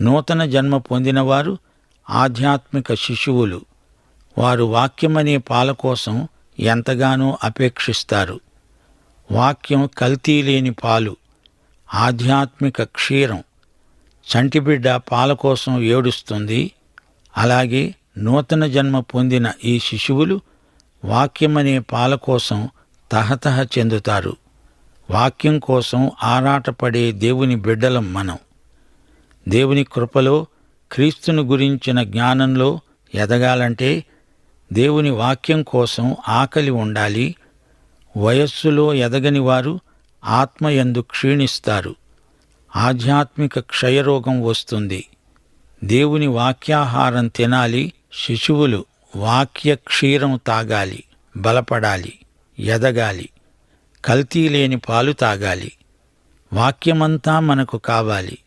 నూతన జన్మ పొందినవారు ఆధ్యాత్మిక శిశువులు. వారు వాక్యమనే పాల కోసం ఎంతగానో అపేక్షిస్తారు. వాక్యం కల్తీ లేని పాలు, ఆధ్యాత్మిక క్షీరం. చంటిబిడ్డ పాల కోసం ఏడుస్తుంది. అలాగే నూతన జన్మ పొందిన ఈ శిశువులు వాక్యమనే పాల కోసం తహతహ చెందుతారు. వాక్యం కోసం ఆరాటపడే దేవుని బిడ్డలం మనం. దేవుని కృపలో, క్రీస్తును గురించిన జ్ఞానంలో ఎదగాలంటే దేవుని వాక్యం కోసం ఆకలి ఉండాలి. వయస్సులో ఎదగని వారు ఆత్మయందు క్షీణిస్తారు. ఆధ్యాత్మిక క్షయరోగం వస్తుంది. దేవుని వాక్యాహారం తినాలి. శిశువులు వాక్య క్షీరం తాగాలి, బలపడాలి, ఎదగాలి. కల్తీ లేని పాలు తాగాలి. వాక్యమంతా మనకు కావాలి.